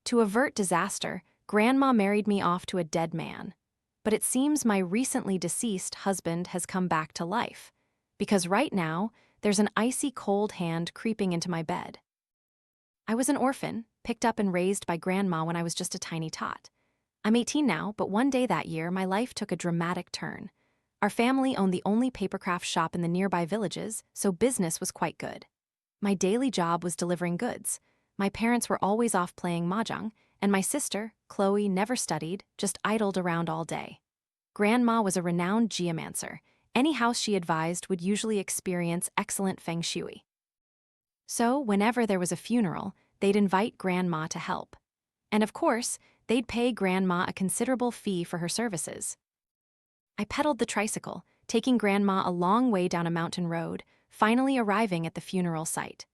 To avert disaster, Grandma married me off to a dead man. But it seems my recently deceased husband has come back to life. Because right now, there's an icy cold hand creeping into my bed. I was an orphan, picked up and raised by Grandma when I was just a tiny tot. I'm 18 now, but one day that year, my life took a dramatic turn. Our family owned the only papercraft shop in the nearby villages, so business was quite good. My daily job was delivering goods. My parents were always off playing mahjong, and my sister, Chloe, never studied, just idled around all day. Grandma was a renowned geomancer. Any house she advised would usually experience excellent feng shui. So, whenever there was a funeral, they'd invite Grandma to help. And of course, they'd pay Grandma a considerable fee for her services. I pedaled the tricycle, taking Grandma a long way down a mountain road, finally arriving at the funeral site.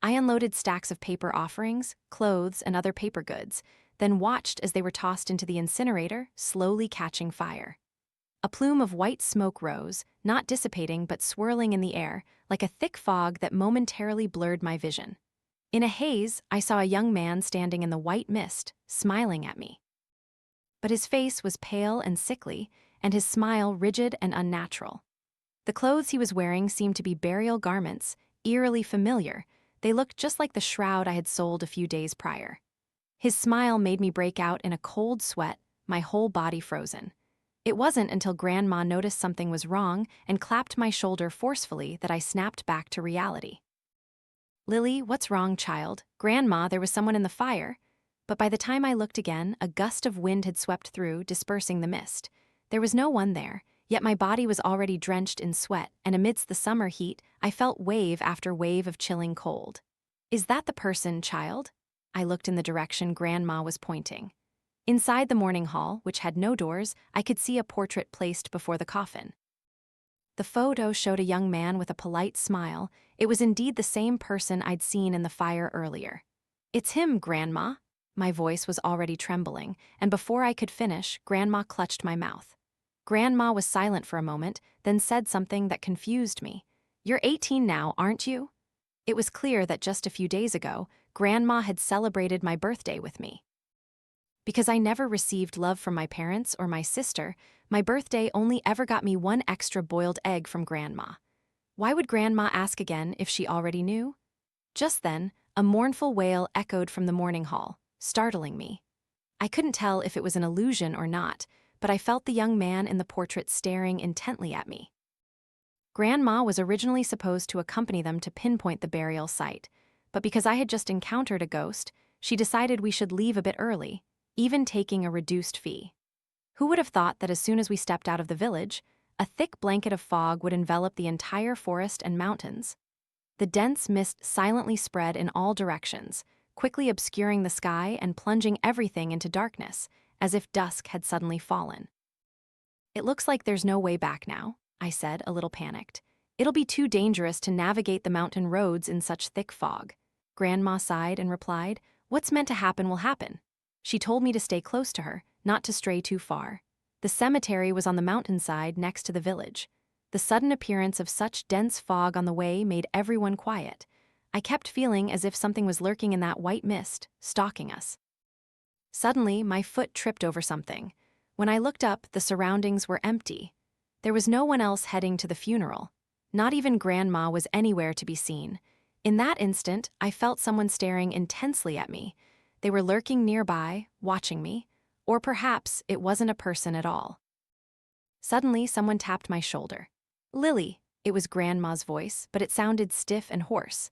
I unloaded stacks of paper offerings, clothes, and other paper goods, then watched as they were tossed into the incinerator, slowly catching fire. A plume of white smoke rose, not dissipating but swirling in the air, like a thick fog that momentarily blurred my vision. In a haze, I saw a young man standing in the white mist, smiling at me. But his face was pale and sickly, and his smile rigid and unnatural. The clothes he was wearing seemed to be burial garments, eerily familiar. They looked just like the shroud I had sold a few days prior. His smile made me break out in a cold sweat, my whole body frozen. It wasn't until Grandma noticed something was wrong and clapped my shoulder forcefully that I snapped back to reality. "Lily, what's wrong, child? Grandma, there was someone in the fire." But by the time I looked again, a gust of wind had swept through, dispersing the mist. There was no one there, yet my body was already drenched in sweat, and amidst the summer heat, I felt wave after wave of chilling cold. "Is that the person, child?" I looked in the direction Grandma was pointing. Inside the mourning hall, which had no doors, I could see a portrait placed before the coffin. The photo showed a young man with a polite smile. It was indeed the same person I'd seen in the fire earlier. "It's him, Grandma." My voice was already trembling, and before I could finish, Grandma clutched my mouth. Grandma was silent for a moment, then said something that confused me. "You're 18 now, aren't you?" It was clear that just a few days ago, Grandma had celebrated my birthday with me. Because I never received love from my parents or my sister, my birthday only ever got me one extra boiled egg from Grandma. Why would Grandma ask again if she already knew? Just then, a mournful wail echoed from the mourning hall, startling me. I couldn't tell if it was an illusion or not, but I felt the young man in the portrait staring intently at me. Grandma was originally supposed to accompany them to pinpoint the burial site, but because I had just encountered a ghost, she decided we should leave a bit early, even taking a reduced fee. Who would have thought that as soon as we stepped out of the village, a thick blanket of fog would envelop the entire forest and mountains? The dense mist silently spread in all directions, quickly obscuring the sky and plunging everything into darkness, as if dusk had suddenly fallen. "It looks like there's no way back now," I said, a little panicked. "It'll be too dangerous to navigate the mountain roads in such thick fog." Grandma sighed and replied, "What's meant to happen will happen." She told me to stay close to her, not to stray too far. The cemetery was on the mountainside next to the village. The sudden appearance of such dense fog on the way made everyone quiet. I kept feeling as if something was lurking in that white mist, stalking us. Suddenly, my foot tripped over something. When I looked up, the surroundings were empty. There was no one else heading to the funeral. Not even Grandma was anywhere to be seen. In that instant, I felt someone staring intensely at me. They were lurking nearby, watching me. Or perhaps it wasn't a person at all. Suddenly, someone tapped my shoulder. "Lily." It was Grandma's voice, but it sounded stiff and hoarse.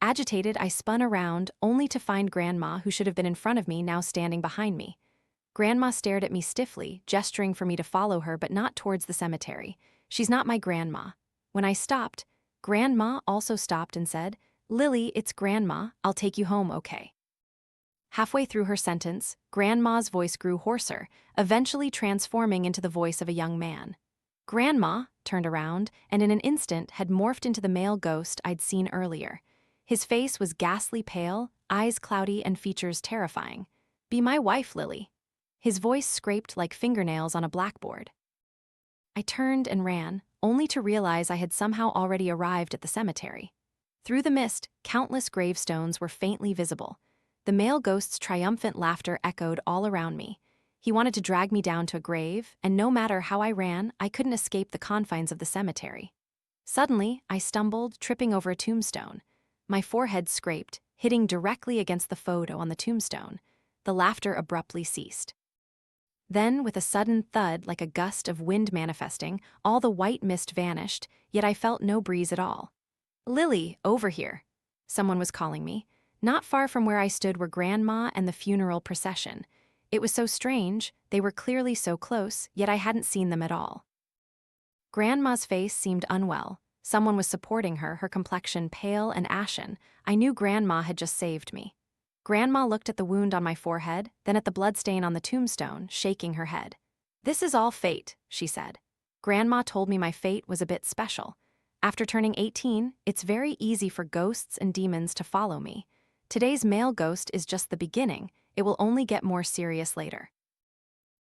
Agitated, I spun around, only to find Grandma, who should have been in front of me, now standing behind me. Grandma stared at me stiffly, gesturing for me to follow her, but not towards the cemetery. "She's not my grandma." When I stopped, Grandma also stopped and said, "Lily, it's Grandma. I'll take you home, okay?" Halfway through her sentence, Grandma's voice grew hoarser, eventually transforming into the voice of a young man. Grandma turned around and in an instant had morphed into the male ghost I'd seen earlier. His face was ghastly pale, eyes cloudy and features terrifying. "Be my wife, Lily." His voice scraped like fingernails on a blackboard. I turned and ran, only to realize I had somehow already arrived at the cemetery. Through the mist, countless gravestones were faintly visible. The male ghost's triumphant laughter echoed all around me. He wanted to drag me down to a grave, and no matter how I ran, I couldn't escape the confines of the cemetery. Suddenly, I stumbled, tripping over a tombstone. My forehead scraped, hitting directly against the photo on the tombstone. The laughter abruptly ceased. Then, with a sudden thud like a gust of wind manifesting, all the white mist vanished, yet I felt no breeze at all. "Lily, over here!" Someone was calling me. Not far from where I stood were Grandma and the funeral procession. It was so strange, they were clearly so close, yet I hadn't seen them at all. Grandma's face seemed unwell. Someone was supporting her, her complexion pale and ashen. I knew Grandma had just saved me. Grandma looked at the wound on my forehead, then at the bloodstain on the tombstone, shaking her head. "This is all fate," she said. Grandma told me my fate was a bit special. After turning 18, it's very easy for ghosts and demons to follow me. Today's male ghost is just the beginning. It will only get more serious later.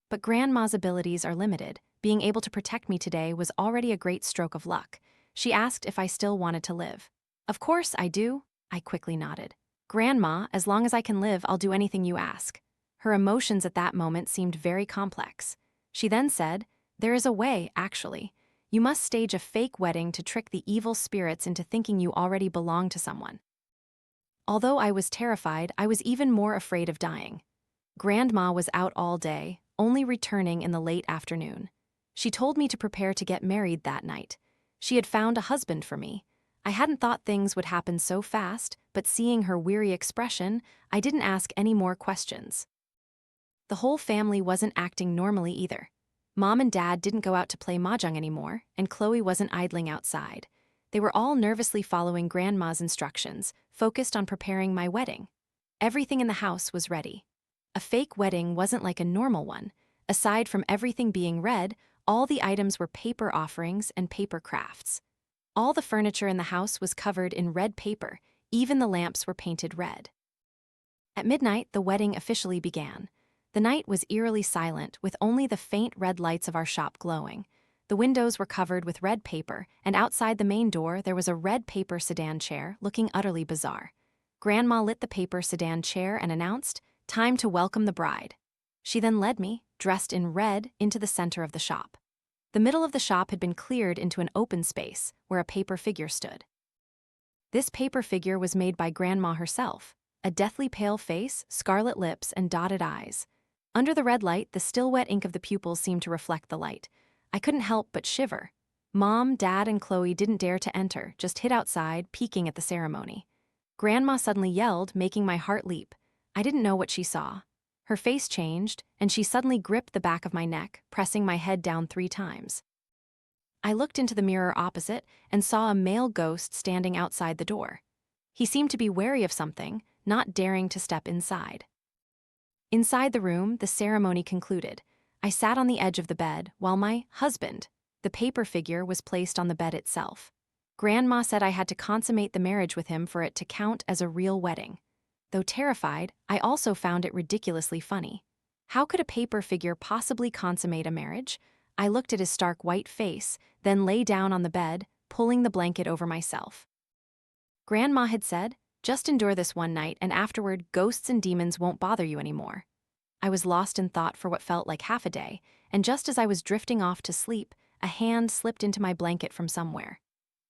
But Grandma's abilities are limited. Being able to protect me today was already a great stroke of luck. She asked if I still wanted to live. "Of course I do," I quickly nodded. "Grandma, as long as I can live, I'll do anything you ask." Her emotions at that moment seemed very complex. She then said, "There is a way, actually. You must stage a fake wedding to trick the evil spirits into thinking you already belong to someone." Although I was terrified, I was even more afraid of dying. Grandma was out all day, only returning in the late afternoon. She told me to prepare to get married that night. She had found a husband for me. I hadn't thought things would happen so fast, but seeing her weary expression, I didn't ask any more questions. The whole family wasn't acting normally either. Mom and Dad didn't go out to play mahjong anymore, and Chloe wasn't idling outside. They were all nervously following Grandma's instructions, focused on preparing my wedding. Everything in the house was ready. A fake wedding wasn't like a normal one. Aside from everything being red, all the items were paper offerings and paper crafts. All the furniture in the house was covered in red paper, even the lamps were painted red. At midnight, the wedding officially began. The night was eerily silent, with only the faint red lights of our shop glowing. The windows were covered with red paper, and outside the main door there was a red paper sedan chair, looking utterly bizarre. Grandma lit the paper sedan chair and announced, "Time to welcome the bride." She then led me, dressed in red, into the center of the shop. The middle of the shop had been cleared into an open space, where a paper figure stood. This paper figure was made by Grandma herself, a deathly pale face, scarlet lips, and dotted eyes. Under the red light, the still wet ink of the pupils seemed to reflect the light. I couldn't help but shiver. Mom, Dad, and Chloe didn't dare to enter, just hid outside, peeking at the ceremony. Grandma suddenly yelled, making my heart leap. I didn't know what she saw. Her face changed, and she suddenly gripped the back of my neck, pressing my head down 3 times. I looked into the mirror opposite and saw a male ghost standing outside the door. He seemed to be wary of something, not daring to step inside. Inside the room, the ceremony concluded. I sat on the edge of the bed, while my husband, the paper figure, was placed on the bed itself. Grandma said I had to consummate the marriage with him for it to count as a real wedding. Though terrified, I also found it ridiculously funny. How could a paper figure possibly consummate a marriage? I looked at his stark white face, then lay down on the bed, pulling the blanket over myself. Grandma had said, "Just endure this one night, and afterward, ghosts and demons won't bother you anymore." I was lost in thought for what felt like half a day, and just as I was drifting off to sleep, a hand slipped into my blanket from somewhere.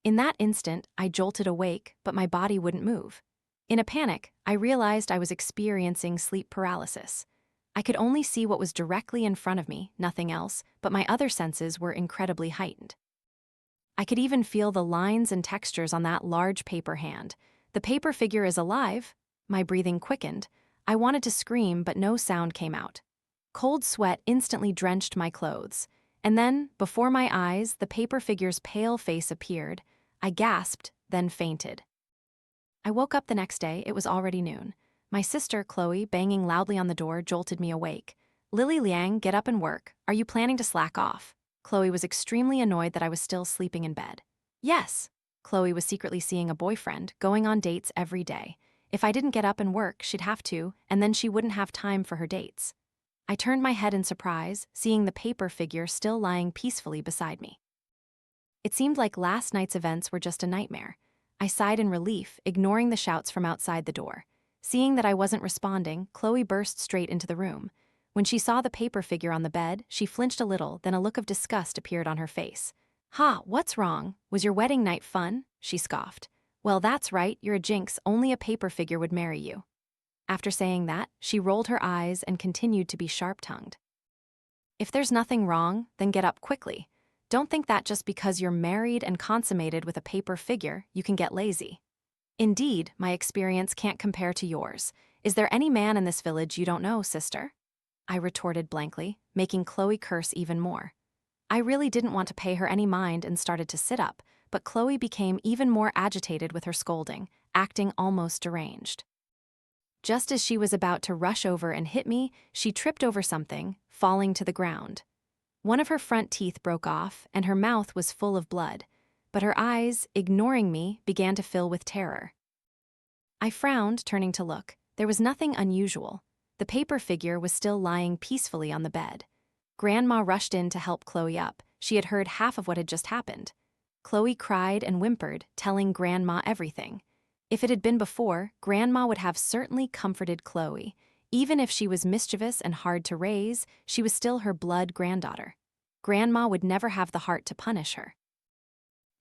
In that instant, I jolted awake, but my body wouldn't move. In a panic, I realized I was experiencing sleep paralysis. I could only see what was directly in front of me, nothing else, but my other senses were incredibly heightened. I could even feel the lines and textures on that large paper hand. The paper figure is alive. My breathing quickened. I wanted to scream, but no sound came out. Cold sweat instantly drenched my clothes. And then, before my eyes, the paper figure's pale face appeared. I gasped, then fainted. I woke up the next day. It was already noon. My sister, Chloe, banging loudly on the door, jolted me awake. "Lily Liang, get up and work. Are you planning to slack off?" Chloe was extremely annoyed that I was still sleeping in bed. Yes. Chloe was secretly seeing a boyfriend, going on dates every day. If I didn't get up and work, she'd have to, and then she wouldn't have time for her dates. I turned my head in surprise, seeing the paper figure still lying peacefully beside me. It seemed like last night's events were just a nightmare. I sighed in relief, ignoring the shouts from outside the door. Seeing that I wasn't responding, Chloe burst straight into the room. When she saw the paper figure on the bed, she flinched a little, then a look of disgust appeared on her face. "Ha, what's wrong? Was your wedding night fun?" she scoffed. "Well, that's right, you're a jinx, only a paper figure would marry you." After saying that, she rolled her eyes and continued to be sharp-tongued. "If there's nothing wrong, then get up quickly. Don't think that just because you're married and consummated with a paper figure, you can get lazy. Indeed, my experience can't compare to yours. Is there any man in this village you don't know, sister?" I retorted blankly, making Chloe curse even more. I really didn't want to pay her any mind and started to sit up, but Chloe became even more agitated with her scolding, acting almost deranged. Just as she was about to rush over and hit me, she tripped over something, falling to the ground. One of her front teeth broke off, and her mouth was full of blood, but her eyes, ignoring me, began to fill with terror. I frowned, turning to look. There was nothing unusual. The paper figure was still lying peacefully on the bed. Grandma rushed in to help Chloe up. She had heard half of what had just happened. Chloe cried and whimpered, telling Grandma everything. If it had been before, Grandma would have certainly comforted Chloe. Even if she was mischievous and hard to raise, she was still her blood granddaughter. Grandma would never have the heart to punish her.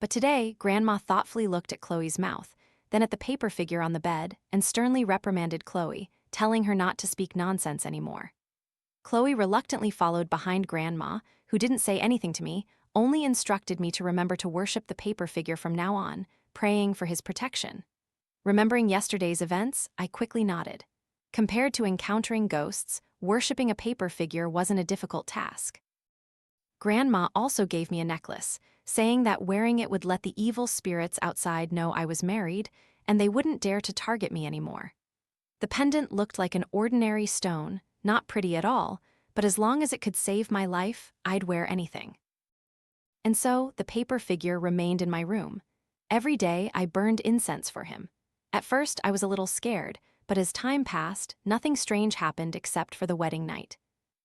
But today, Grandma thoughtfully looked at Chloe's mouth, then at the paper figure on the bed, and sternly reprimanded Chloe, telling her not to speak nonsense anymore. Chloe reluctantly followed behind Grandma, who didn't say anything to me, only instructed me to remember to worship the paper figure from now on, praying for his protection. Remembering yesterday's events, I quickly nodded. Compared to encountering ghosts, worshipping a paper figure wasn't a difficult task. Grandma also gave me a necklace, saying that wearing it would let the evil spirits outside know I was married, and they wouldn't dare to target me anymore. The pendant looked like an ordinary stone, not pretty at all, but as long as it could save my life, I'd wear anything. And so, the paper figure remained in my room. Every day, I burned incense for him. At first, I was a little scared, but as time passed, nothing strange happened except for the wedding night.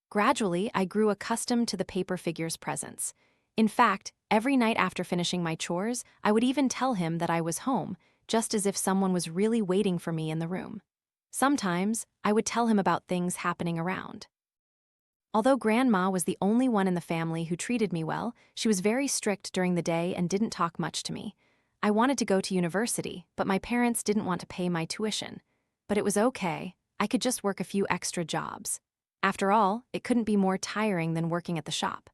Gradually, I grew accustomed to the paper figure's presence. In fact, every night after finishing my chores, I would even tell him that I was home, just as if someone was really waiting for me in the room. Sometimes, I would tell him about things happening around. Although Grandma was the only one in the family who treated me well, she was very strict during the day and didn't talk much to me. I wanted to go to university, but my parents didn't want to pay my tuition. But it was okay, I could just work a few extra jobs. After all, it couldn't be more tiring than working at the shop.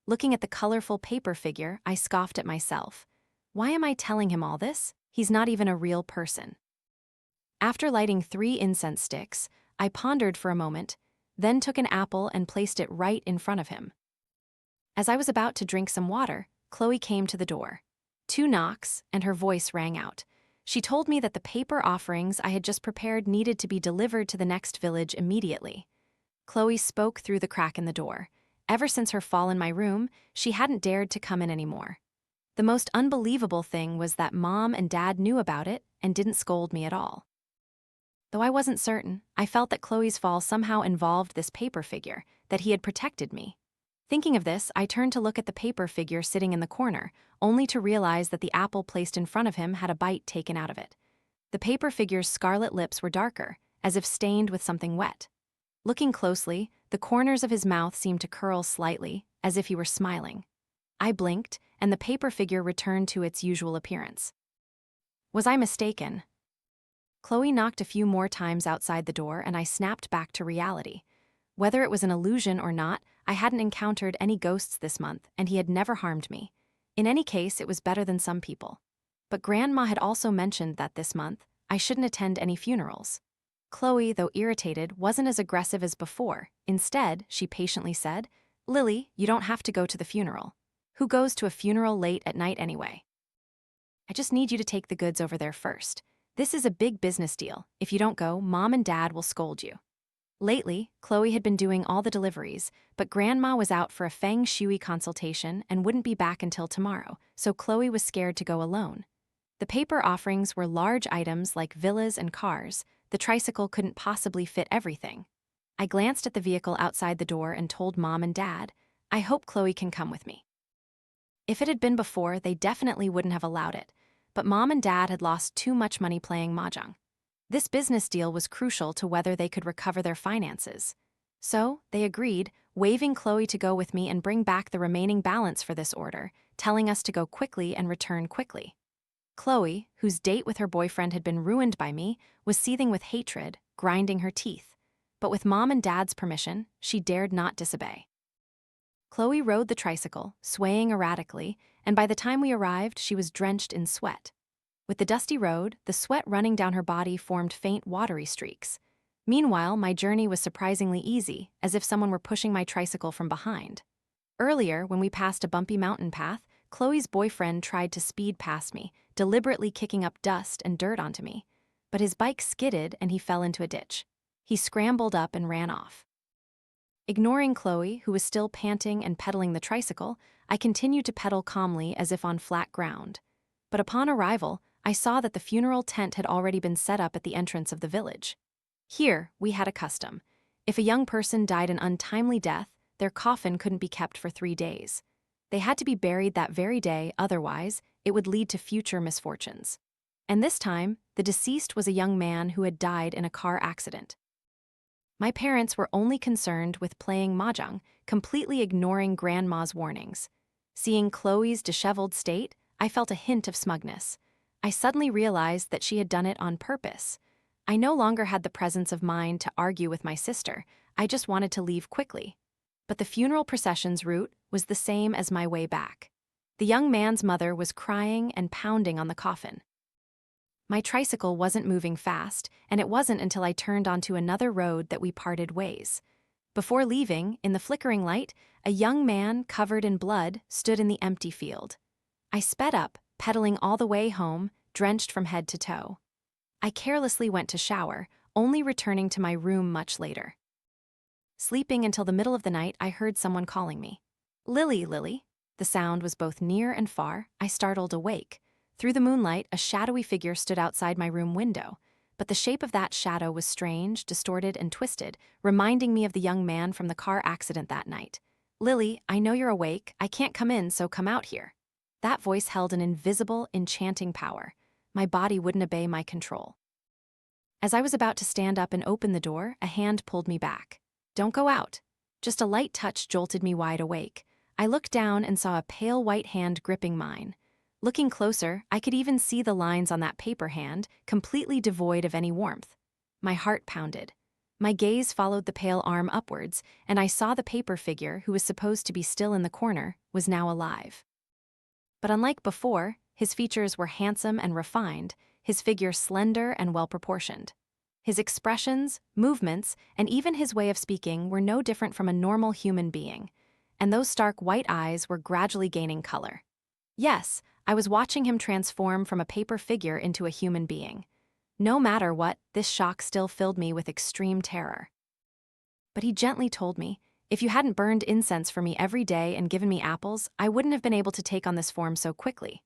Looking at the colorful paper figure, I scoffed at myself. Why am I telling him all this? He's not even a real person. After lighting 3 incense sticks, I pondered for a moment, then took an apple and placed it right in front of him. As I was about to drink some water, Chloe came to the door. 2 knocks, and her voice rang out. She told me that the paper offerings I had just prepared needed to be delivered to the next village immediately. Chloe spoke through the crack in the door. Ever since her fall in my room, she hadn't dared to come in anymore. The most unbelievable thing was that Mom and Dad knew about it and didn't scold me at all. Though I wasn't certain, I felt that Chloe's fall somehow involved this paper figure, that he had protected me. Thinking of this, I turned to look at the paper figure sitting in the corner, only to realize that the apple placed in front of him had a bite taken out of it. The paper figure's scarlet lips were darker, as if stained with something wet. Looking closely, the corners of his mouth seemed to curl slightly, as if he were smiling. I blinked, and the paper figure returned to its usual appearance. Was I mistaken? Chloe knocked a few more times outside the door, and I snapped back to reality. Whether it was an illusion or not, I hadn't encountered any ghosts this month, and he had never harmed me. In any case, it was better than some people. But Grandma had also mentioned that this month, I shouldn't attend any funerals. Chloe, though irritated, wasn't as aggressive as before. Instead, she patiently said, "Lily, you don't have to go to the funeral. Who goes to a funeral late at night anyway? I just need you to take the goods over there first. This is a big business deal. If you don't go, Mom and Dad will scold you." Lately, Chloe had been doing all the deliveries, but Grandma was out for a feng shui consultation and wouldn't be back until tomorrow, so Chloe was scared to go alone. The paper offerings were large items like villas and cars. The tricycle couldn't possibly fit everything. I glanced at the vehicle outside the door and told Mom and Dad, "I hope Chloe can come with me." If it had been before, they definitely wouldn't have allowed it, but Mom and Dad had lost too much money playing mahjong. This business deal was crucial to whether they could recover their finances. So, they agreed, waving Chloe to go with me and bring back the remaining balance for this order, telling us to go quickly and return quickly. Chloe, whose date with her boyfriend had been ruined by me, was seething with hatred, grinding her teeth. But with Mom and Dad's permission, she dared not disobey. Chloe rode the tricycle, swaying erratically, and by the time we arrived, she was drenched in sweat. With the dusty road, the sweat running down her body formed faint, watery streaks. Meanwhile, my journey was surprisingly easy, as if someone were pushing my tricycle from behind. Earlier, when we passed a bumpy mountain path, Chloe's boyfriend tried to speed past me, deliberately kicking up dust and dirt onto me. But his bike skidded and he fell into a ditch. He scrambled up and ran off. Ignoring Chloe, who was still panting and pedaling the tricycle, I continued to pedal calmly as if on flat ground. But upon arrival, I saw that the funeral tent had already been set up at the entrance of the village. Here, we had a custom. If a young person died an untimely death, their coffin couldn't be kept for 3 days. They had to be buried that very day, otherwise, it would lead to future misfortunes. And this time, the deceased was a young man who had died in a car accident. My parents were only concerned with playing mahjong, completely ignoring Grandma's warnings. Seeing Chloe's disheveled state, I felt a hint of smugness. I suddenly realized that she had done it on purpose. I no longer had the presence of mind to argue with my sister, I just wanted to leave quickly. But the funeral procession's route was the same as my way back. The young man's mother was crying and pounding on the coffin. My tricycle wasn't moving fast, and it wasn't until I turned onto another road that we parted ways. Before leaving, in the flickering light, a young man covered in blood stood in the empty field. I sped up, pedaling all the way home, drenched from head to toe. I carelessly went to shower, only returning to my room much later. Sleeping until the middle of the night, I heard someone calling me. "Lily, Lily." The sound was both near and far. I startled awake. Through the moonlight, a shadowy figure stood outside my room window, but the shape of that shadow was strange, distorted, and twisted, reminding me of the young man from the car accident that night. "Lily, I know you're awake. I can't come in, so come out here." That voice held an invisible, enchanting power. My body wouldn't obey my control. As I was about to stand up and open the door, a hand pulled me back. "Don't go out." Just a light touch jolted me wide awake. I looked down and saw a pale white hand gripping mine. Looking closer, I could even see the lines on that paper hand, completely devoid of any warmth. My heart pounded. My gaze followed the pale arm upwards, and I saw the paper figure, who was supposed to be still in the corner, was now alive. But unlike before, his features were handsome and refined, his figure slender and well-proportioned. His expressions, movements, and even his way of speaking were no different from a normal human being, and those stark white eyes were gradually gaining color. Yes, I was watching him transform from a paper figure into a human being. No matter what, this shock still filled me with extreme terror. But he gently told me, "If you hadn't burned incense for me every day and given me apples, I wouldn't have been able to take on this form so quickly."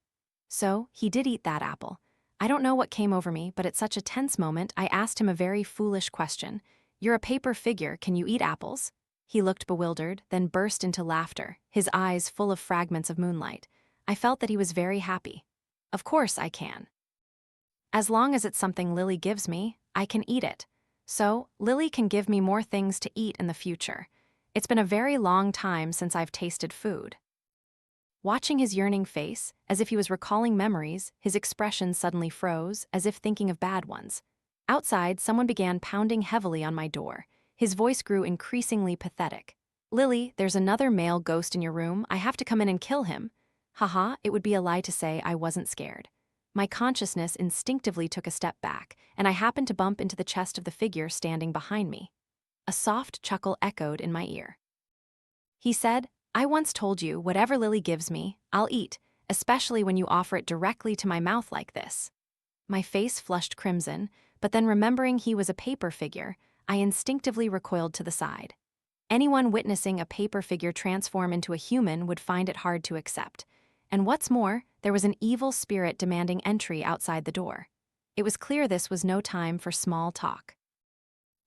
So, he did eat that apple. I don't know what came over me, but at such a tense moment, I asked him a very foolish question. "You're a paper figure, can you eat apples?" He looked bewildered, then burst into laughter, his eyes full of fragments of moonlight. I felt that he was very happy. "Of course I can. As long as it's something Lily gives me, I can eat it. So, Lily can give me more things to eat in the future. It's been a very long time since I've tasted food." Watching his yearning face, as if he was recalling memories, his expression suddenly froze, as if thinking of bad ones. Outside, someone began pounding heavily on my door. His voice grew increasingly pathetic. "Lily, there's another male ghost in your room. I have to come in and kill him." Haha, it would be a lie to say I wasn't scared. My consciousness instinctively took a step back, and I happened to bump into the chest of the figure standing behind me. A soft chuckle echoed in my ear. He said, "I once told you, whatever Lily gives me, I'll eat, especially when you offer it directly to my mouth like this." My face flushed crimson, but then remembering he was a paper figure, I instinctively recoiled to the side. Anyone witnessing a paper figure transform into a human would find it hard to accept. And what's more, there was an evil spirit demanding entry outside the door. It was clear this was no time for small talk.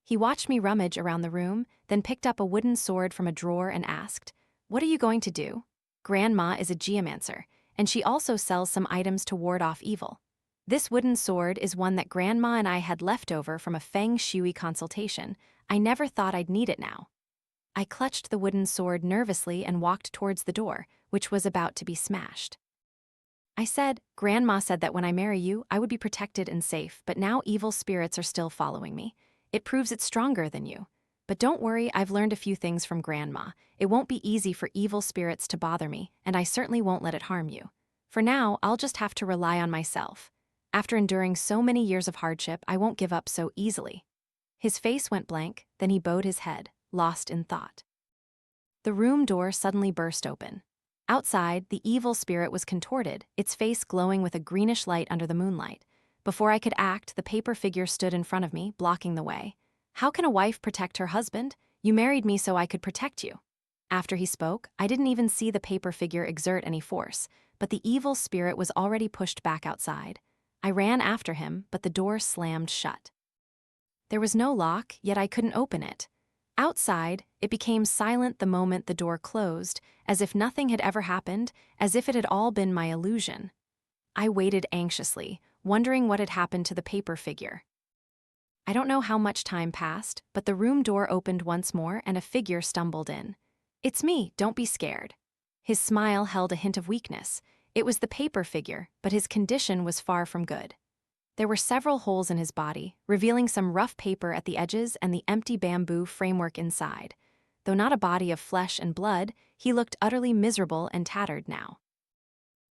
He watched me rummage around the room, then picked up a wooden sword from a drawer and asked, "What are you going to do?" Grandma is a geomancer, and she also sells some items to ward off evil. This wooden sword is one that Grandma and I had left over from a feng shui consultation. I never thought I'd need it now. I clutched the wooden sword nervously and walked towards the door, which was about to be smashed. I said, Grandma said that when I marry you, I would be protected and safe, but now evil spirits are still following me. It proves it's stronger than you. But don't worry, I've learned a few things from Grandma. It won't be easy for evil spirits to bother me, and I certainly won't let it harm you. For now, I'll just have to rely on myself. After enduring so many years of hardship, I won't give up so easily. His face went blank, then he bowed his head, lost in thought. The room door suddenly burst open. Outside, the evil spirit was contorted, its face glowing with a greenish light under the moonlight. Before I could act, the paper figure stood in front of me, blocking the way. How can a wife protect her husband? You married me so I could protect you. After he spoke, I didn't even see the paper figure exert any force, but the evil spirit was already pushed back outside. I ran after him, but the door slammed shut. There was no lock, yet I couldn't open it. Outside, it became silent the moment the door closed, as if nothing had ever happened, as if it had all been my illusion. I waited anxiously, wondering what had happened to the paper figure. I don't know how much time passed, but the room door opened once more and a figure stumbled in. It's me, don't be scared. His smile held a hint of weakness. It was the paper figure, but his condition was far from good. There were several holes in his body, revealing some rough paper at the edges and the empty bamboo framework inside. Though not a body of flesh and blood, he looked utterly miserable and tattered now.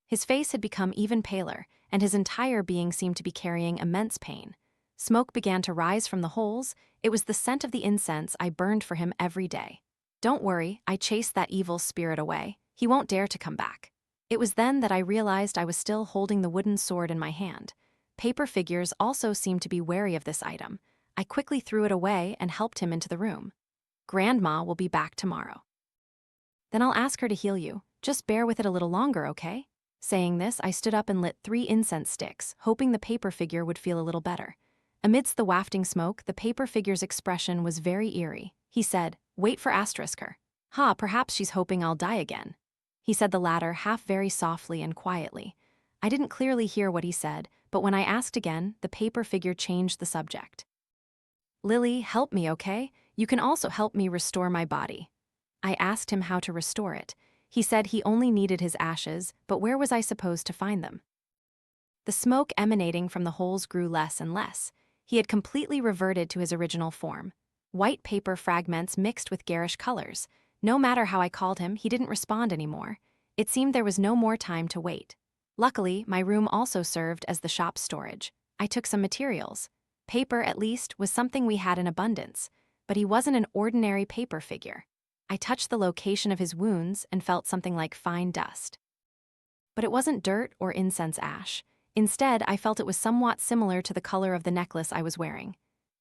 His face had become even paler, and his entire being seemed to be carrying immense pain. Smoke began to rise from the holes. It was the scent of the incense I burned for him every day. Don't worry, I chased that evil spirit away. He won't dare to come back. It was then that I realized I was still holding the wooden sword in my hand. Paper figures also seemed to be wary of this item. I quickly threw it away and helped him into the room. Grandma will be back tomorrow. Then I'll ask her to heal you. Just bear with it a little longer, okay? Saying this, I stood up and lit 3 incense sticks, hoping the paper figure would feel a little better. Amidst the wafting smoke, the paper figure's expression was very eerie. He said, wait for her. Perhaps she's hoping I'll die again. He said the latter half very softly and quietly. I didn't clearly hear what he said, but when I asked again, the paper figure changed the subject. Lily, help me, okay? You can also help me restore my body. I asked him how to restore it. He said he only needed his ashes, but where was I supposed to find them? The smoke emanating from the holes grew less and less. He had completely reverted to his original form. White paper fragments mixed with garish colors. No matter how I called him, he didn't respond anymore. It seemed there was no more time to wait. Luckily, my room also served as the shop's storage. I took some materials. Paper, at least, was something we had in abundance, but he wasn't an ordinary paper figure. I touched the location of his wounds and felt something like fine dust. But it wasn't dirt or incense ash. Instead, I felt it was somewhat similar to the color of the necklace I was wearing.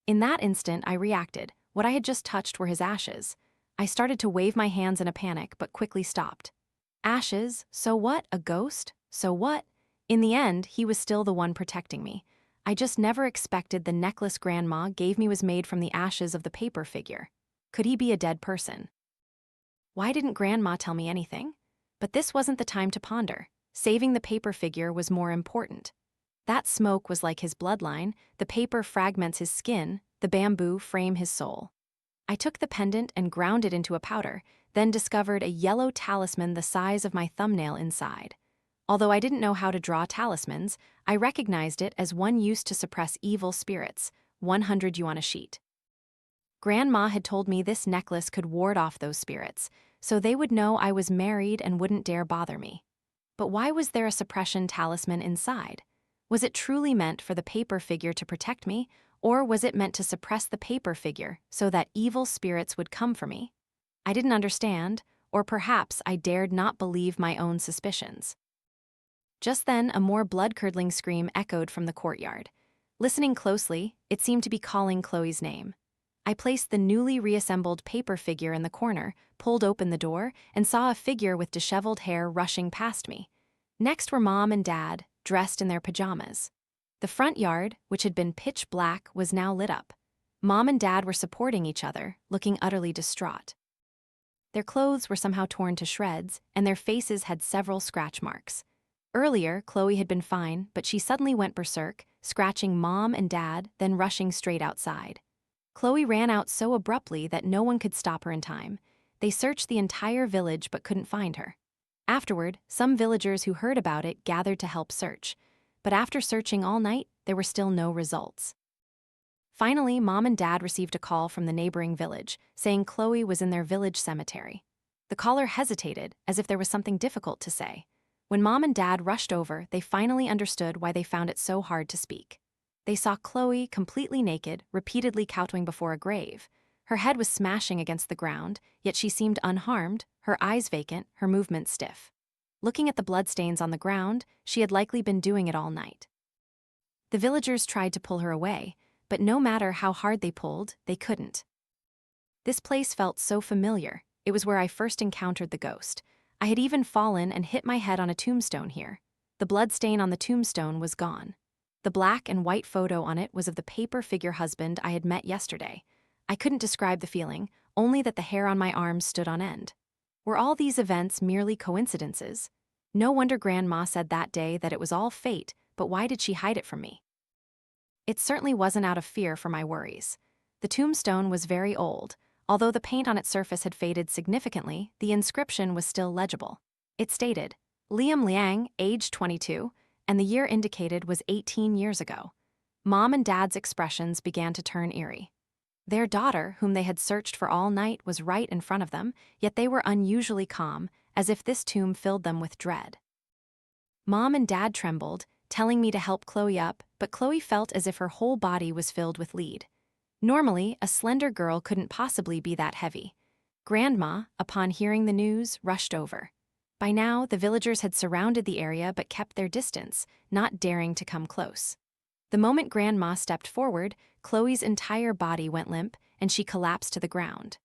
In that instant, I reacted. What I had just touched were his ashes. I started to wave my hands in a panic, but quickly stopped. Ashes? So what? A ghost? So what? In the end, he was still the one protecting me. I just never expected the necklace Grandma gave me was made from the ashes of the paper figure. Could he be a dead person? Why didn't Grandma tell me anything? But this wasn't the time to ponder. Saving the paper figure was more important. That smoke was like his bloodline, the paper fragments his skin, the bamboo frame his soul. I took the pendant and ground it into a powder, then discovered a yellow talisman the size of my thumbnail inside. Although I didn't know how to draw talismans, I recognized it as one used to suppress evil spirits, 100 yuan a sheet. Grandma had told me this necklace could ward off those spirits, so they would know I was married and wouldn't dare bother me. But why was there a suppression talisman inside? Was it truly meant for the paper figure to protect me, or was it meant to suppress the paper figure so that evil spirits would come for me? I didn't understand, or perhaps I dared not believe my own suspicions. Just then, a more blood-curdling scream echoed from the courtyard. Listening closely, it seemed to be calling Chloe's name. I placed the newly reassembled paper figure in the corner, pulled open the door, and saw a figure with disheveled hair rushing past me. Next were Mom and Dad, dressed in their pajamas. The front yard, which had been pitch black, was now lit up. Mom and Dad were supporting each other, looking utterly distraught. Their clothes were somehow torn to shreds, and their faces had several scratch marks. Earlier, Chloe had been fine, but she suddenly went berserk, scratching Mom and Dad, then rushing straight outside. Chloe ran out so abruptly that no one could stop her in time. They searched the entire village but couldn't find her. Afterward, some villagers who heard about it gathered to help search. But after searching all night, there were still no results. Finally, Mom and Dad received a call from the neighboring village, saying Chloe was in their village cemetery. The caller hesitated, as if there was something difficult to say. When Mom and Dad rushed over, they finally understood why they found it so hard to speak. They saw Chloe, completely naked, repeatedly kowtowing before a grave. Her head was smashing against the ground, yet she seemed unharmed, her eyes vacant, her movements stiff. Looking at the bloodstains on the ground, she had likely been doing it all night. The villagers tried to pull her away, but no matter how hard they pulled, they couldn't. This place felt so familiar. It was where I first encountered the ghost. I had even fallen and hit my head on a tombstone here. The bloodstain on the tombstone was gone. The black and white photo on it was of the paper figure husband I had met yesterday. I couldn't describe the feeling, only that the hair on my arms stood on end. Were all these events merely coincidences? No wonder Grandma said that day that it was all fate, but why did she hide it from me? It certainly wasn't out of fear for my worries. The tombstone was very old. Although the paint on its surface had faded significantly, the inscription was still legible. It stated, Liam Liang, age 22, and the year indicated was 18 years ago. Mom and Dad's expressions began to turn eerie. Their daughter, whom they had searched for all night, was right in front of them, yet they were unusually calm, as if this tomb filled them with dread. Mom and Dad trembled, telling me to help Chloe up, but Chloe felt as if her whole body was filled with lead. Normally, a slender girl couldn't possibly be that heavy. Grandma, upon hearing the news, rushed over. By now, the villagers had surrounded the area but kept their distance, not daring to come close. The moment Grandma stepped forward, Chloe's entire body went limp, and she collapsed to the ground.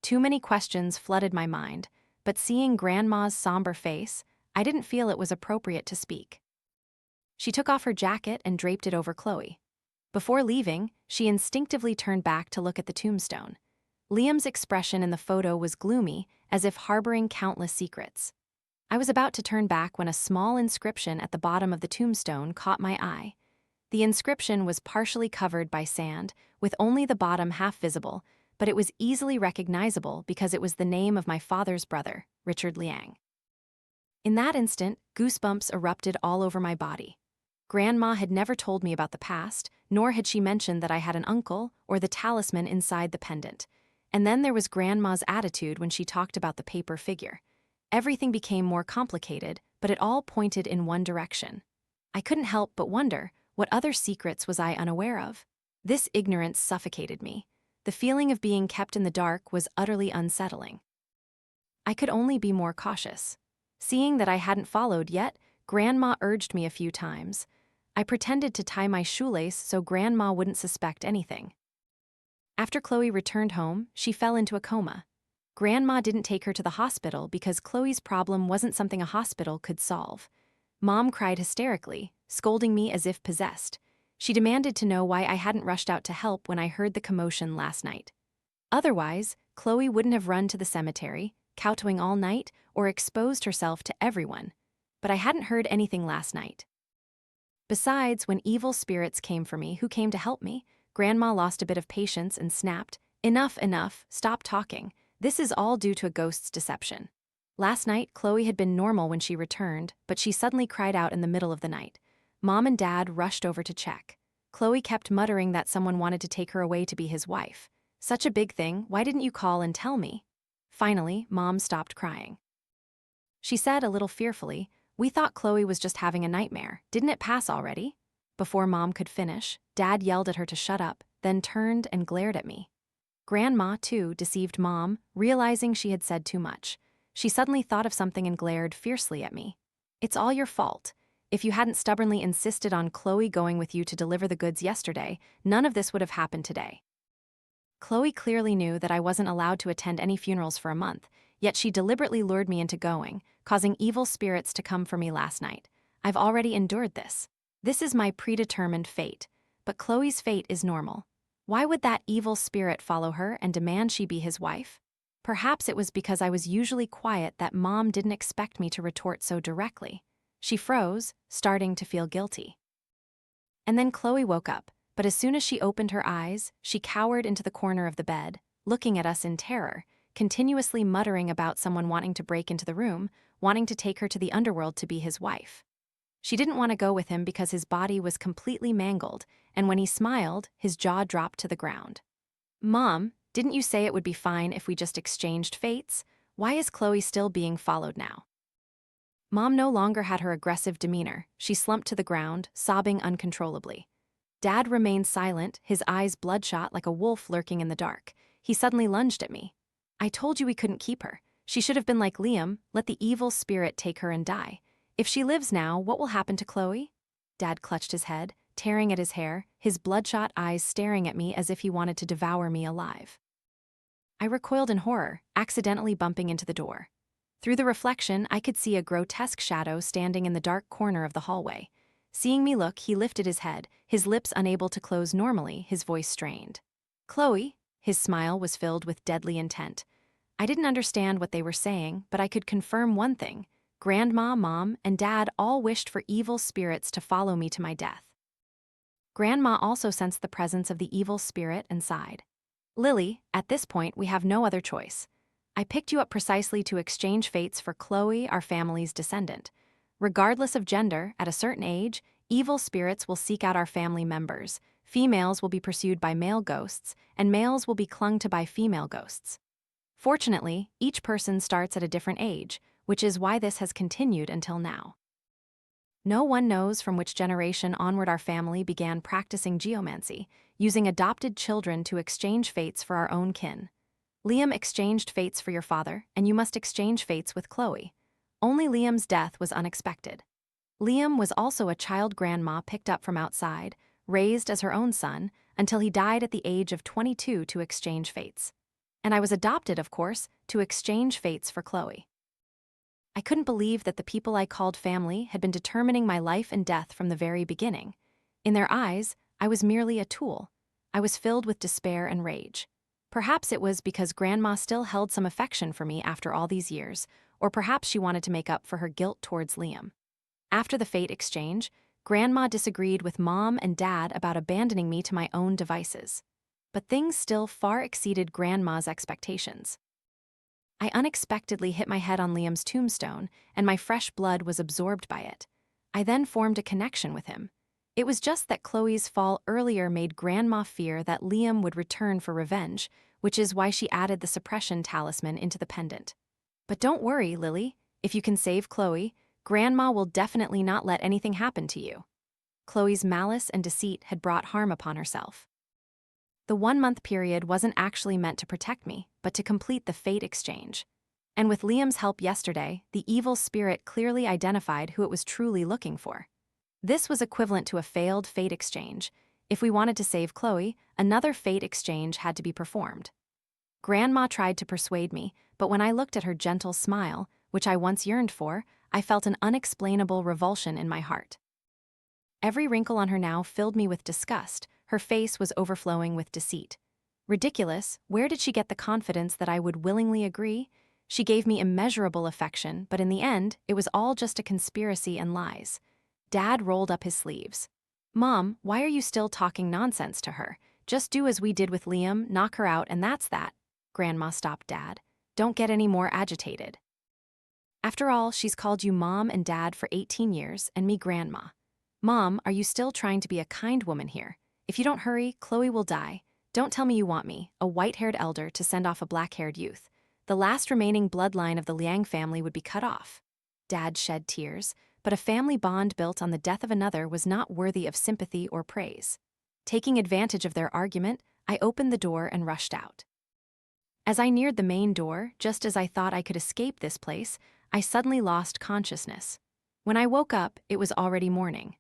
Too many questions flooded my mind, but seeing Grandma's somber face, I didn't feel it was appropriate to speak. She took off her jacket and draped it over Chloe. Before leaving, she instinctively turned back to look at the tombstone. Liam's expression in the photo was gloomy, as if harboring countless secrets. I was about to turn back when a small inscription at the bottom of the tombstone caught my eye. The inscription was partially covered by sand, with only the bottom half visible, but it was easily recognizable because it was the name of my father's brother, Richard Liang. In that instant, goosebumps erupted all over my body. Grandma had never told me about the past, nor had she mentioned that I had an uncle or the talisman inside the pendant. And then there was Grandma's attitude when she talked about the paper figure. Everything became more complicated, but it all pointed in one direction. I couldn't help but wonder, what other secrets was I unaware of? This ignorance suffocated me. The feeling of being kept in the dark was utterly unsettling. I could only be more cautious. Seeing that I hadn't followed yet, Grandma urged me a few times. I pretended to tie my shoelace so Grandma wouldn't suspect anything. After Chloe returned home, she fell into a coma. Grandma didn't take her to the hospital because Chloe's problem wasn't something a hospital could solve. Mom cried hysterically, scolding me as if possessed. She demanded to know why I hadn't rushed out to help when I heard the commotion last night. Otherwise, Chloe wouldn't have run to the cemetery, kowtowing all night, or exposed herself to everyone. But I hadn't heard anything last night. Besides, when evil spirits came for me, who came to help me, Grandma lost a bit of patience and snapped, Enough, enough, stop talking. This is all due to a ghost's deception. Last night, Chloe had been normal when she returned, but she suddenly cried out in the middle of the night. Mom and Dad rushed over to check. Chloe kept muttering that someone wanted to take her away to be his wife. Such a big thing, why didn't you call and tell me? Finally, Mom stopped crying. She said a little fearfully, We thought Chloe was just having a nightmare. Didn't it pass already? Before Mom could finish, Dad yelled at her to shut up, then turned and glared at me. Grandma, too, deceived Mom, realizing she had said too much. She suddenly thought of something and glared fiercely at me. It's all your fault. If you hadn't stubbornly insisted on Chloe going with you to deliver the goods yesterday, none of this would have happened today. Chloe clearly knew that I wasn't allowed to attend any funerals for a month, yet she deliberately lured me into going, causing evil spirits to come for me last night. I've already endured this. This is my predetermined fate, but Chloe's fate is normal. Why would that evil spirit follow her and demand she be his wife? Perhaps it was because I was usually quiet that Mom didn't expect me to retort so directly. She froze, starting to feel guilty. And then Chloe woke up, but as soon as she opened her eyes, she cowered into the corner of the bed, looking at us in terror, continuously muttering about someone wanting to break into the room, wanting to take her to the underworld to be his wife. She didn't want to go with him because his body was completely mangled, and when he smiled, his jaw dropped to the ground. "Mom, didn't you say it would be fine if we just exchanged fates? Why is Chloe still being followed now?" Mom no longer had her aggressive demeanor. She slumped to the ground, sobbing uncontrollably. Dad remained silent, his eyes bloodshot like a wolf lurking in the dark. He suddenly lunged at me. "I told you we couldn't keep her. She should have been like Liam, let the evil spirit take her and die. If she lives now, what will happen to Chloe?" Dad clutched his head, tearing at his hair, his bloodshot eyes staring at me as if he wanted to devour me alive. I recoiled in horror, accidentally bumping into the door. Through the reflection, I could see a grotesque shadow standing in the dark corner of the hallway. Seeing me look, he lifted his head, his lips unable to close normally, his voice strained. "Chloe?" His smile was filled with deadly intent. I didn't understand what they were saying, but I could confirm one thing. Grandma, Mom, and Dad all wished for evil spirits to follow me to my death. Grandma also sensed the presence of the evil spirit and sighed. "Lily, at this point we have no other choice. I picked you up precisely to exchange fates for Chloe, our family's descendant. Regardless of gender, at a certain age, evil spirits will seek out our family members. Females will be pursued by male ghosts, and males will be clung to by female ghosts. Fortunately, each person starts at a different age, which is why this has continued until now. No one knows from which generation onward our family began practicing geomancy, using adopted children to exchange fates for our own kin. Liam exchanged fates for your father, and you must exchange fates with Chloe. Only Liam's death was unexpected. Liam was also a child grandma picked up from outside, raised as her own son, until he died at the age of 22 to exchange fates. And I was adopted, of course, to exchange fates for Chloe. I couldn't believe that the people I called family had been determining my life and death from the very beginning. In their eyes, I was merely a tool. I was filled with despair and rage. Perhaps it was because Grandma still held some affection for me after all these years, or perhaps she wanted to make up for her guilt towards Liam. After the fate exchange, Grandma disagreed with Mom and Dad about abandoning me to my own devices. But things still far exceeded Grandma's expectations. I unexpectedly hit my head on Liam's tombstone, and my fresh blood was absorbed by it. I then formed a connection with him. It was just that Chloe's fall earlier made Grandma fear that Liam would return for revenge, which is why she added the suppression talisman into the pendant. But don't worry, Lily. If you can save Chloe, Grandma will definitely not let anything happen to you. Chloe's malice and deceit had brought harm upon herself. The 1-month period wasn't actually meant to protect me, but to complete the fate exchange. And with Liam's help yesterday, the evil spirit clearly identified who it was truly looking for. This was equivalent to a failed fate exchange. If we wanted to save Chloe, another fate exchange had to be performed. Grandma tried to persuade me, but when I looked at her gentle smile, which I once yearned for, I felt an unexplainable revulsion in my heart. Every wrinkle on her now filled me with disgust. Her face was overflowing with deceit. Ridiculous, where did she get the confidence that I would willingly agree? She gave me immeasurable affection, but in the end, it was all just a conspiracy and lies. Dad rolled up his sleeves. "Mom, why are you still talking nonsense to her? Just do as we did with Liam, knock her out, and that's that." Grandma stopped Dad. "Don't get any more agitated. After all, she's called you Mom and Dad for 18 years, and me Grandma. Mom, are you still trying to be a kind woman here? If you don't hurry, Chloe will die. Don't tell me you want me, a white-haired elder, to send off a black-haired youth. The last remaining bloodline of the Liang family would be cut off." Dad shed tears, but a family bond built on the death of another was not worthy of sympathy or praise. Taking advantage of their argument, I opened the door and rushed out. As I neared the main door, just as I thought I could escape this place, I suddenly lost consciousness. When I woke up, it was already morning.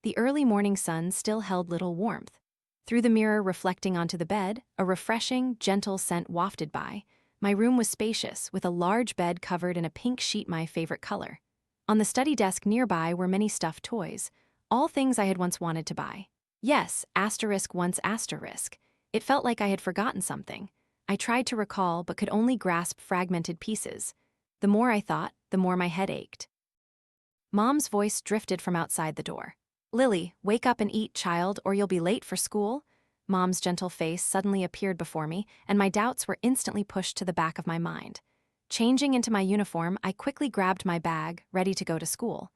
The early morning sun still held little warmth. Through the mirror reflecting onto the bed, a refreshing, gentle scent wafted by. My room was spacious, with a large bed covered in a pink sheet my favorite color. On the study desk nearby were many stuffed toys, all things I had once wanted to buy. Yes, once asterisk. It felt like I had forgotten something. I tried to recall but could only grasp fragmented pieces. The more I thought, the more my head ached. Mom's voice drifted from outside the door. Lily, wake up and eat, child, or you'll be late for school. Mom's gentle face suddenly appeared before me, and my doubts were instantly pushed to the back of my mind. Changing into my uniform, I quickly grabbed my bag, ready to go to school.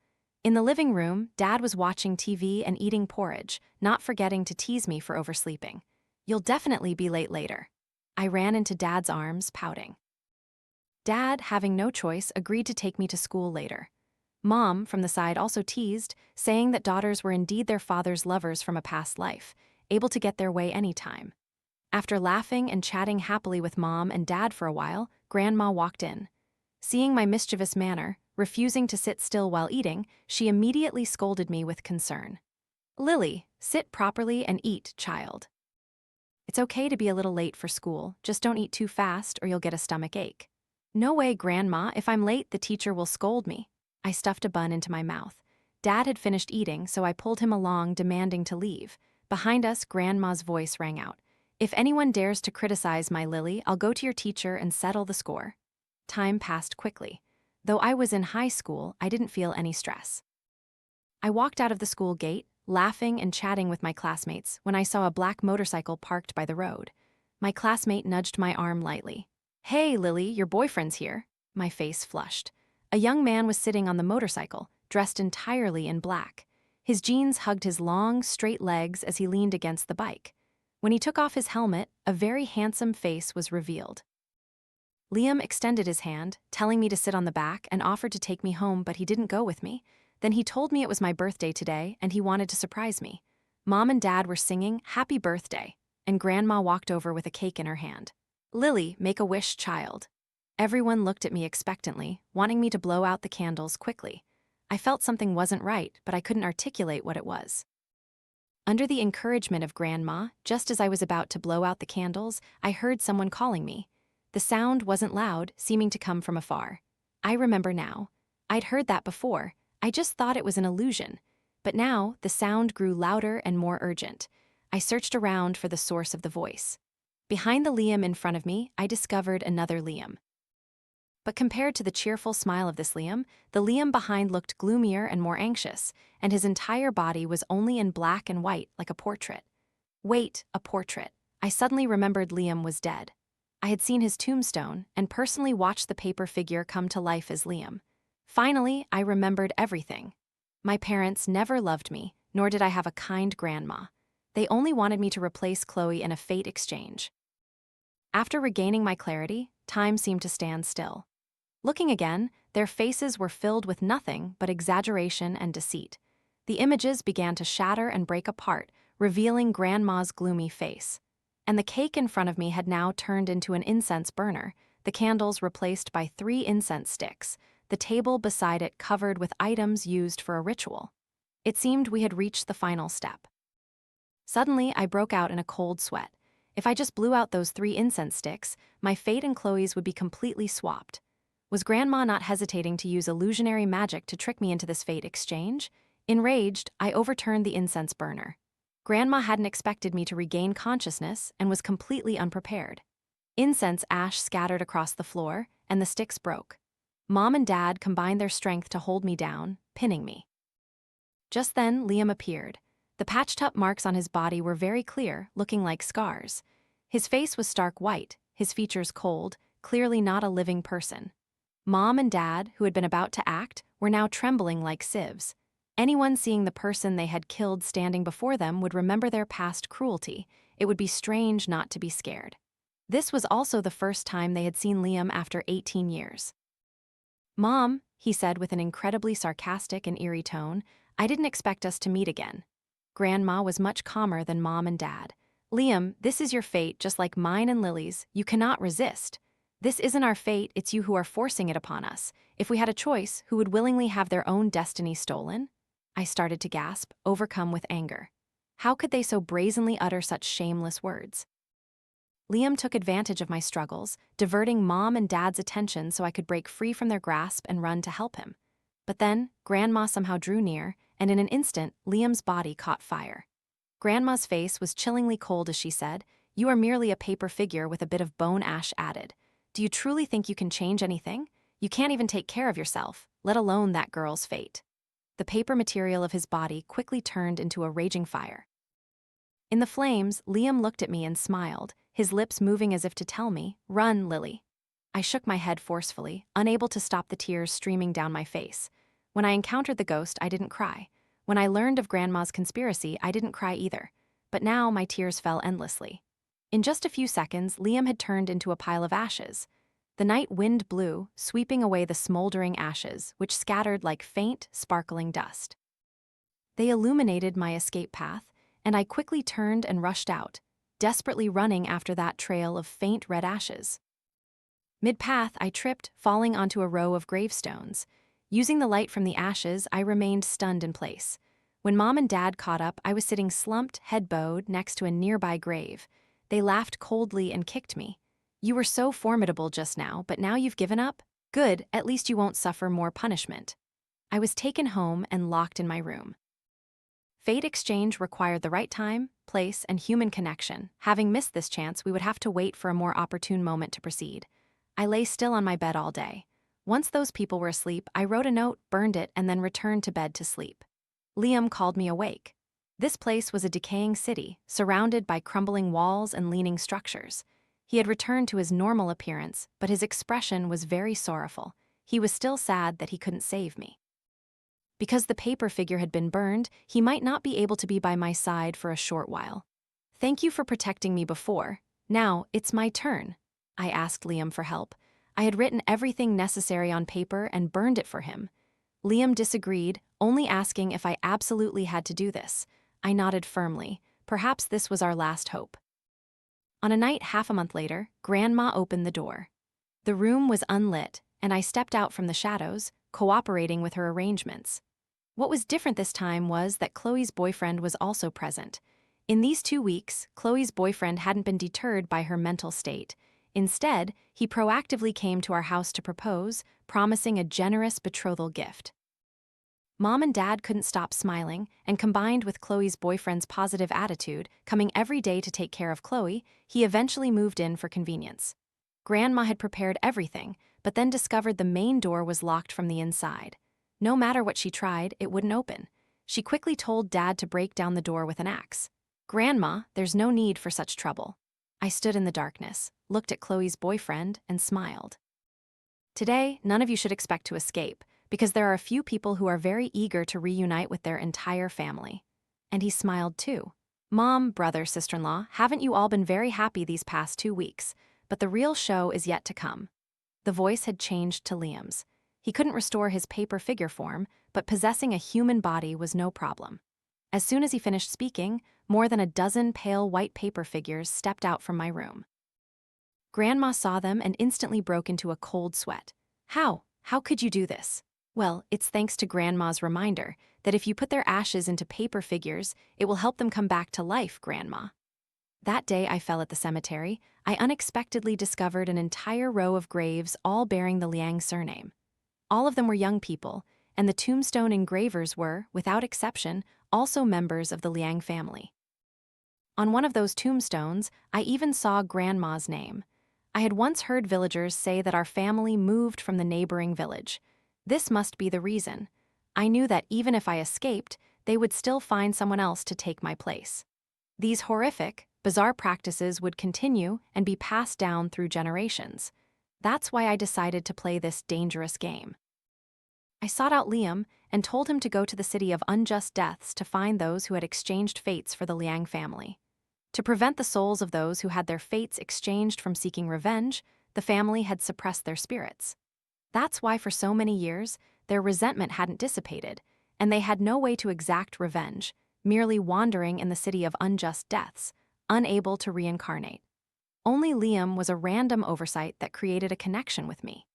In the living room, Dad was watching TV and eating porridge, not forgetting to tease me for oversleeping. You'll definitely be late later. I ran into Dad's arms, pouting. Dad, having no choice, agreed to take me to school later. Mom, from the side, also teased, saying that daughters were indeed their father's lovers from a past life, able to get their way anytime. After laughing and chatting happily with Mom and Dad for a while, Grandma walked in. Seeing my mischievous manner, refusing to sit still while eating, she immediately scolded me with concern. Lily, sit properly and eat, child. It's okay to be a little late for school, just don't eat too fast or you'll get a stomach ache. No way, Grandma, if I'm late the teacher will scold me. I stuffed a bun into my mouth. Dad had finished eating, so I pulled him along, demanding to leave. Behind us, Grandma's voice rang out. If anyone dares to criticize my Lily, I'll go to your teacher and settle the score. Time passed quickly. Though I was in high school, I didn't feel any stress. I walked out of the school gate, laughing and chatting with my classmates, when I saw a black motorcycle parked by the road. My classmate nudged my arm lightly. Hey, Lily, your boyfriend's here. My face flushed. A young man was sitting on the motorcycle, dressed entirely in black. His jeans hugged his long, straight legs as he leaned against the bike. When he took off his helmet, a very handsome face was revealed. Liam extended his hand, telling me to sit on the back, and offered to take me home, but he didn't go with me. Then he told me it was my birthday today, and he wanted to surprise me. Mom and Dad were singing "Happy Birthday," and Grandma walked over with a cake in her hand. Lily, make a wish, child. Everyone looked at me expectantly, wanting me to blow out the candles quickly. I felt something wasn't right, but I couldn't articulate what it was. Under the encouragement of Grandma, just as I was about to blow out the candles, I heard someone calling me. The sound wasn't loud, seeming to come from afar. I remember now. I'd heard that before. I just thought it was an illusion. But now, the sound grew louder and more urgent. I searched around for the source of the voice. Behind the Liam in front of me, I discovered another Liam. But compared to the cheerful smile of this Liam, the Liam behind looked gloomier and more anxious, and his entire body was only in black and white like a portrait. Wait, a portrait. I suddenly remembered Liam was dead. I had seen his tombstone and personally watched the paper figure come to life as Liam. Finally, I remembered everything. My parents never loved me, nor did I have a kind grandma. They only wanted me to replace Chloe in a fate exchange. After regaining my clarity, time seemed to stand still. Looking again, their faces were filled with nothing but exaggeration and deceit. The images began to shatter and break apart, revealing Grandma's gloomy face. And the cake in front of me had now turned into an incense burner, the candles replaced by 3 incense sticks, the table beside it covered with items used for a ritual. It seemed we had reached the final step. Suddenly, I broke out in a cold sweat. If I just blew out those 3 incense sticks, my fate and Chloe's would be completely swapped. Was Grandma not hesitating to use illusionary magic to trick me into this fate exchange? Enraged, I overturned the incense burner. Grandma hadn't expected me to regain consciousness and was completely unprepared. Incense ash scattered across the floor, and the sticks broke. Mom and Dad combined their strength to hold me down, pinning me. Just then, Liam appeared. The patched-up marks on his body were very clear, looking like scars. His face was stark white, his features cold, clearly not a living person. Mom and Dad, who had been about to act, were now trembling like sieves. Anyone seeing the person they had killed standing before them would remember their past cruelty. It would be strange not to be scared. This was also the first time they had seen Liam after 18 years. "Mom," he said with an incredibly sarcastic and eerie tone, "I didn't expect us to meet again." Grandma was much calmer than Mom and Dad. "Liam, this is your fate, just like mine and Lily's. You cannot resist. This isn't our fate, it's you who are forcing it upon us. If we had a choice, who would willingly have their own destiny stolen?" I started to gasp, overcome with anger. How could they so brazenly utter such shameless words? Liam took advantage of my struggles, diverting Mom and Dad's attention so I could break free from their grasp and run to help him. But then, Grandma somehow drew near, and in an instant, Liam's body caught fire. Grandma's face was chillingly cold as she said, "You are merely a paper figure with a bit of bone ash added. Do you truly think you can change anything? You can't even take care of yourself, let alone that girl's fate." the paper material of his body quickly turned into a raging fire. In the flames, Liam looked at me and smiled, his lips moving as if to tell me, "Run, Lily." I shook my head forcefully, unable to stop the tears streaming down my face. When I encountered the ghost, I didn't cry. When I learned of Grandma's conspiracy, I didn't cry either. But now my tears fell endlessly. In just a few seconds, Liam had turned into a pile of ashes. The night wind blew, sweeping away the smoldering ashes, which scattered like faint, sparkling dust. They illuminated my escape path, and I quickly turned and rushed out, desperately running after that trail of faint red ashes. Mid-path, I tripped, falling onto a row of gravestones. Using the light from the ashes, I remained stunned in place. When Mom and Dad caught up, I was sitting slumped, head bowed, next to a nearby grave. They laughed coldly and kicked me. "You were so formidable just now, but now you've given up? Good, at least you won't suffer more punishment." I was taken home and locked in my room. Fate exchange required the right time, place, and human connection. Having missed this chance, we would have to wait for a more opportune moment to proceed. I lay still on my bed all day. Once those people were asleep, I wrote a note, burned it, and then returned to bed to sleep. Liam called me awake. This place was a decaying city, surrounded by crumbling walls and leaning structures. He had returned to his normal appearance, but his expression was very sorrowful. He was still sad that he couldn't save me. Because the paper figure had been burned, he might not be able to be by my side for a short while. "Thank you for protecting me before. Now, it's my turn." I asked Liam for help. I had written everything necessary on paper and burned it for him. Liam disagreed, only asking if I absolutely had to do this. I nodded firmly. Perhaps this was our last hope. On a night half a month later, Grandma opened the door. The room was unlit, and I stepped out from the shadows, cooperating with her arrangements. What was different this time was that Chloe's boyfriend was also present. In these 2 weeks, Chloe's boyfriend hadn't been deterred by her mental state. Instead, he proactively came to our house to propose, promising a generous betrothal gift. Mom and Dad couldn't stop smiling, and combined with Chloe's boyfriend's positive attitude, coming every day to take care of Chloe, he eventually moved in for convenience. Grandma had prepared everything, but then discovered the main door was locked from the inside. No matter what she tried, it wouldn't open. She quickly told Dad to break down the door with an axe. "Grandma, there's no need for such trouble." I stood in the darkness, looked at Chloe's boyfriend, and smiled. "Today, none of you should expect to escape, because there are a few people who are very eager to reunite with their entire family." And he smiled too. "Mom, brother, sister-in-law, haven't you all been very happy these past 2 weeks? But the real show is yet to come." The voice had changed to Liam's. He couldn't restore his paper figure form, but possessing a human body was no problem. As soon as he finished speaking, more than a dozen pale white paper figures stepped out from my room. Grandma saw them and instantly broke into a cold sweat. How could you do this?" "Well, it's thanks to Grandma's reminder that if you put their ashes into paper figures, it will help them come back to life, Grandma." That day I fell at the cemetery, I unexpectedly discovered an entire row of graves all bearing the Liang surname. All of them were young people, and the tombstone engravers were, without exception, also members of the Liang family. On one of those tombstones, I even saw Grandma's name. I had once heard villagers say that our family moved from the neighboring village. This must be the reason. I knew that even if I escaped, they would still find someone else to take my place. These horrific, bizarre practices would continue and be passed down through generations. That's why I decided to play this dangerous game. I sought out Liam and told him to go to the city of unjust deaths to find those who had exchanged fates for the Liang family. To prevent the souls of those who had their fates exchanged from seeking revenge, the family had suppressed their spirits. That's why for so many years, their resentment hadn't dissipated, and they had no way to exact revenge, merely wandering in the city of unjust deaths, unable to reincarnate. Only Liam was a random oversight that created a connection with me.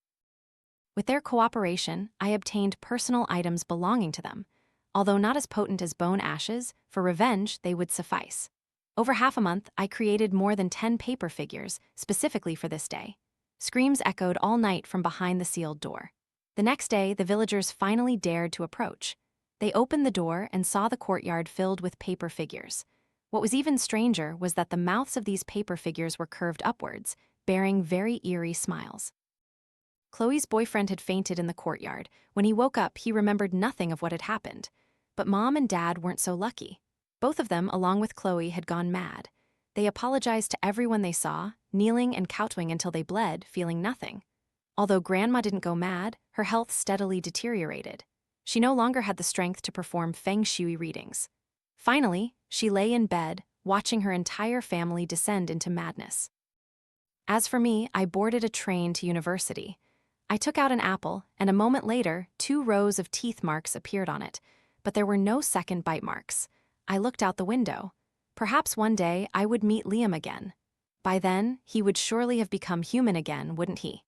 With their cooperation, I obtained personal items belonging to them. Although not as potent as bone ashes, for revenge they would suffice. Over half a month, I created more than 10 paper figures, specifically for this day. Screams echoed all night from behind the sealed door. The next day, the villagers finally dared to approach. They opened the door and saw the courtyard filled with paper figures. What was even stranger was that the mouths of these paper figures were curved upwards, bearing very eerie smiles. Chloe's boyfriend had fainted in the courtyard. When he woke up, he remembered nothing of what had happened. But Mom and Dad weren't so lucky. Both of them, along with Chloe, had gone mad. They apologized to everyone they saw, kneeling and kowtowing until they bled, feeling nothing. Although Grandma didn't go mad, her health steadily deteriorated. She no longer had the strength to perform feng shui readings. Finally, she lay in bed, watching her entire family descend into madness. As for me, I boarded a train to university. I took out an apple, and a moment later, 2 rows of teeth marks appeared on it, but there were no second bite marks. I looked out the window. Perhaps one day I would meet Liam again. By then, he would surely have become human again, wouldn't he?